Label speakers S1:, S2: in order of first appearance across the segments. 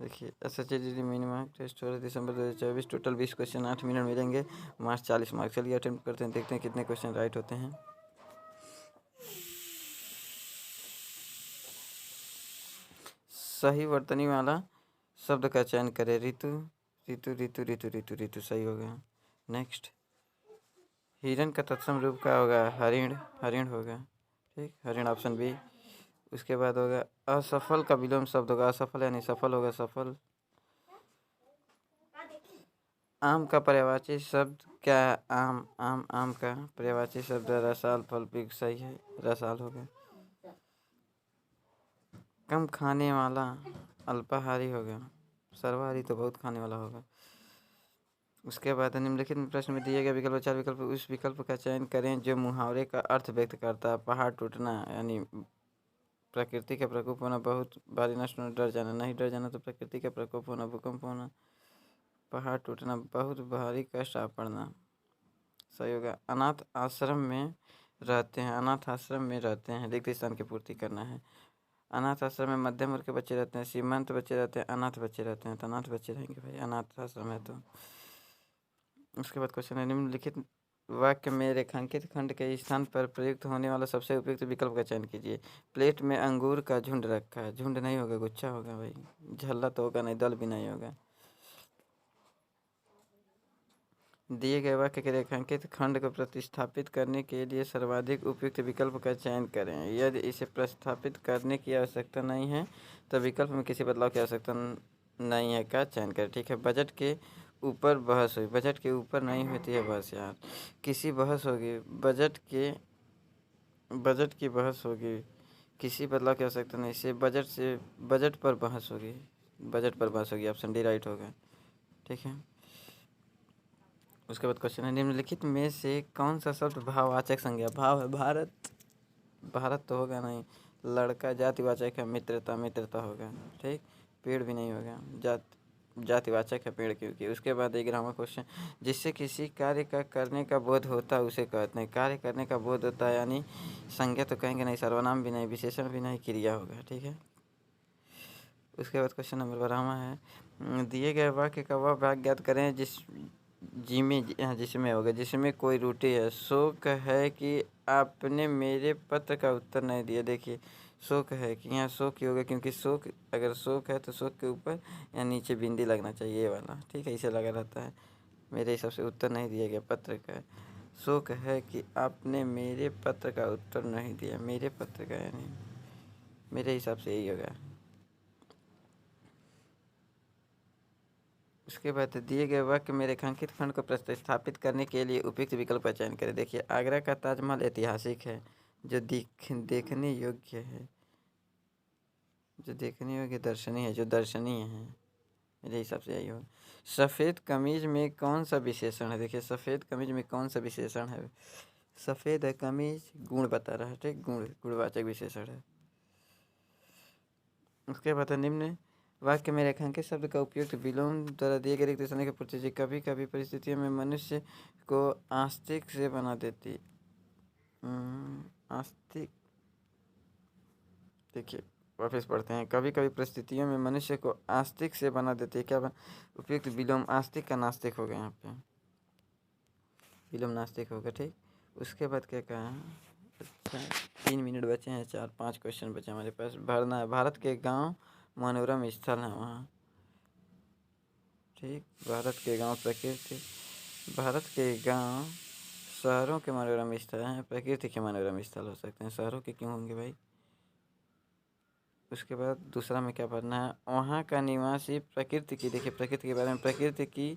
S1: देखिए SHGD minimum test हो रहा है दिसंबर 2024। टोटल 20 क्वेश्चन 8 मिनट मिलेंगे, मार्क्स 40 मार्क्स। चलिए अटेम्प्ट करते हैं, देखते हैं कितने क्वेश्चन राइट होते हैं। सही वर्तनी वाला शब्द का चयन करें। ऋतु ऋतु ऋतु ऋतु ऋतु ऋतु सही हो गया। नेक्स्ट, हिरण का तत्सम रूप क्या होगा? हरिण, हरिण होगा। ठीक, हरिण ऑप्शन बी। उसके बाद होगा असफल का विलोम शब्द होगा असफल, यानी सफल होगा सफल। आम का पर्यायवाची शब्द क्या है? आम, आम, आम का पर्यायवाची शब्द रसाल, फल पीक सही है, रसाल होगा। कम खाने वाला अल्पाहारी होगा, सर्वाहारी तो बहुत खाने वाला होगा। उसके बाद निम्नलिखित प्रश्न में दिए गए विकल्प 4 विकल्प उस विकल्प का चयन करें जो मुहावरे का अर्थ व्यक्त करता है। पहाड़ टूटना यानी प्रकृति का प्रकोप होना, बहुत भारी नष्ट होना, डर जाना, नहीं डर जाना तो प्रकृति का प्रकोप होना, भूकंप होना, पहाड़ टूटना, बहुत भारी कष्ट आ पड़ना सही होगा। अनाथ आश्रम में रहते हैं, अनाथ आश्रम में रहते हैं, रिक्त स्थान की पूर्ति करना है। अनाथ आश्रम में मध्यम वर्ग के बच्चे रहते हैं, सीमंत बच्चे रहते हैं, अनाथ बच्चे रहते हैं, तो अनाथ बच्चे रहेंगे भाई, अनाथ आश्रम है तो। उसके बाद क्वेश्चन है निम्नलिखित वाक्य में रेखांकित खंड के स्थान पर प्रयुक्त होने वाला सबसे उपयुक्त विकल्प का चयन कीजिए। प्लेट में अंगूर का झुंड रखा है, झुंड नहीं होगा, गुच्छा होगा भाई, झल्ला तो होगा नहीं, दल भी नहीं होगा। दिए गए वाक्य के रेखांकित खंड को प्रतिस्थापित करने के लिए सर्वाधिक उपयुक्त विकल्प का चयन करें। यदि इसे प्रतिस्थापित करने की आवश्यकता नहीं है तो विकल्प में किसी बदलाव की आवश्यकता नहीं है का चयन करें। ठीक है, बजट के ऊपर बहस हुई, बजट के ऊपर नहीं होती है बहस यार, किसी बहस होगी, बजट की बहस होगी, किसी बदलाव की आवश्यकता नहीं, से बजट पर बहस होगी, बजट पर बहस होगी, ऑप्शन डी राइट होगा। ठीक है, उसके बाद क्वेश्चन है निम्नलिखित में से कौन सा शब्द भाववाचक संज्ञा? भाव है भारत, भारत तो होगा नहीं, लड़का जातिवाचक है, मित्रता, मित्रता होगा। ठीक, पेड़ भी नहीं होगा, जातिवाचक है पेड़ क्योंकि। उसके बाद एक ग्रामर क्वेश्चन, जिससे किसी कार्य का करने का बोध होता है उसे कहते हैं। कार्य करने का बोध होता है यानी संज्ञा तो कहेंगे नहीं, सर्वनाम भी नहीं, विशेषण भी नहीं, क्रिया होगा। ठीक है, उसके बाद क्वेश्चन नंबर 12 है दिए गए वाक्य का वह भाग ज्ञात करें जिसमें होगा, जिसमें कोई त्रुटि है। शोक है कि आपने मेरे पत्र का उत्तर नहीं दिया। देखिए शोक है कि यहाँ शोक ही होगा क्योंकि शोक, अगर शोक है तो शोक के ऊपर या नीचे बिंदी लगना चाहिए, ये वाला। ठीक है, इसे लगा रहता है, मेरे हिसाब से उत्तर नहीं दिया गया पत्र का। शोक है कि आपने मेरे पत्र का उत्तर नहीं दिया, मेरे पत्र का यानी मेरे हिसाब से यही होगा। उसके बाद दिए गए वाक्य में रेखांकित खंड को प्रतिस्थापित करने के लिए उपयुक्त विकल्प का चयन करें। देखिए आगरा का ताजमहल ऐतिहासिक है, जो देखने योग्य है, जो देखने योग्य दर्शनीय है, जो दर्शनीय है, मेरे हिसाब से यही होगा। सफ़ेद कमीज में कौन सा विशेषण है? देखिए सफ़ेद कमीज में कौन सा विशेषण है? सफ़ेद है कमीज, गुण बता रहा है। ठीक, गुणवाचक विशेषण है। उसके बाद निम्न वाक्य में रेखांकित शब्द का उपयुक्त विलोम द्वारा दिए गए रिक्त स्थान की पूर्ति। कभी कभी परिस्थितियों में मनुष्य को आस्तिक से बना देती, आस्तिक। देखिए वापस पढ़ते हैं, कभी कभी परिस्थितियों में मनुष्य को आस्तिक से बना देती है। क्या उपयुक्त विलोम? आस्तिक का नास्तिक हो गया, यहाँ पे विलोम नास्तिक होगा। ठीक, उसके बाद क्या कहा है? अच्छा 3 मिनट बचे हैं, 4-5 क्वेश्चन बचे हमारे पास, भरना है। भारत के गांव मनोरम स्थल है वहाँ। ठीक, भारत के गांव प्रकृति, भारत के गांव शहरों के मनोरम स्थल हैं, प्रकृति के मनोरम स्थल हो सकते हैं, शहरों के क्यों होंगे भाई? उसके बाद दूसरा में क्या पढ़ना है? वहाँ का निवासी प्रकृति की, देखिए प्रकृति के बारे में, प्रकृति की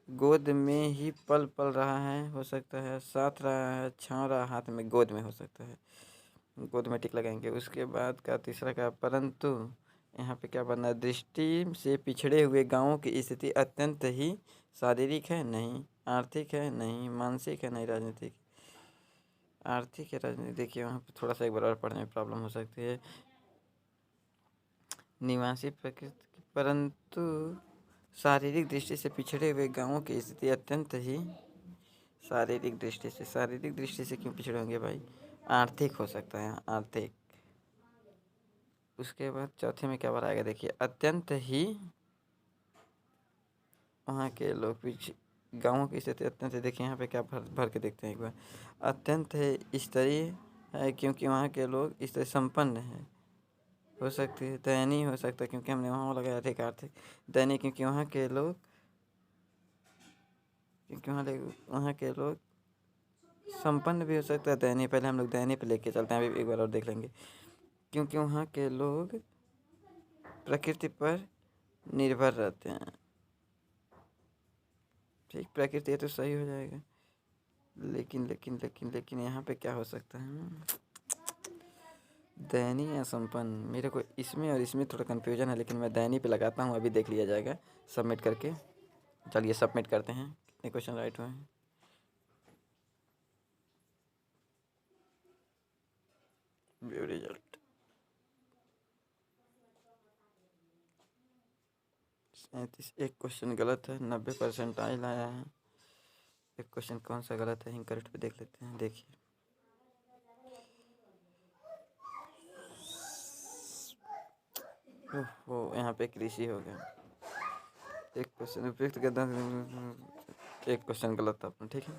S1: गोद में ही पल पल रहा है, हो सकता है, साथ रहा है, छाँव रहा, हाथ में, गोद में हो सकता है, गोद में टिक लगाएंगे। उसके बाद का तीसरा का परंतु यहाँ पे क्या बनना है? दृष्टि से पिछड़े हुए गाँवों की स्थिति अत्यंत ही शारीरिक है, नहीं, आर्थिक है, नहीं, मानसिक है, नहीं, राजनीतिक, आर्थिक है, राजनीतिक। देखिए वहाँ पे थोड़ा सा एक बार और पढ़ने में प्रॉब्लम हो सकती है। निवासी प्रकृति परंतु शारीरिक दृष्टि से पिछड़े हुए गाँवों की स्थिति अत्यंत ही शारीरिक दृष्टि से, शारीरिक दृष्टि से क्यों पिछड़े होंगे भाई? आर्थिक हो सकता है, आर्थिक। उसके बाद चौथे में क्या बार आएगा देखिए, अत्यंत ही वहाँ के लोग पीछे गाँवों की स्थिति अत्यंत है। देखिए यहाँ पे क्या भर भर के देखते हैं एक बार। अत्यंत है स्तरीय है क्योंकि वहाँ के लोग स्तरीय संपन्न हैं। हो सकती है दयनीय, हो सकता है क्योंकि हमने वहाँ लगाया अधिक आर्थिक। दयनीय क्योंकि वहाँ के लोग वहाँ के लोग संपन्न भी हो सकता है। दयनीय, पहले हम लोग दयनीय पे लेके चलते हैं, अभी एक बार और देख लेंगे। क्योंकि वहाँ के लोग प्रकृति पर निर्भर रहते हैं। ठीक, प्रकृति है तो सही हो जाएगा। लेकिन लेकिन लेकिन लेकिन यहाँ पे क्या हो सकता है, दयनीय या संपन्न। मेरे को इसमें और इसमें थोड़ा कन्फ्यूजन है, लेकिन मैं दयनीय पे लगाता हूँ, अभी देख लिया जाएगा सबमिट करके। चलिए सबमिट करते हैं, कितने क्वेश्चन राइट हुए हैं। व्यू रिजल्ट 37, एक क्वेश्चन गलत है, 90% आइल आया है। एक क्वेश्चन कौन सा गलत है, इनकरेक्ट पे देख लेते हैं। देखिए ओहो, यहाँ पे कृषि हो गया। एक क्वेश्चन उपयुक्त गद्दा, एक क्वेश्चन गलत था अपना, ठीक है।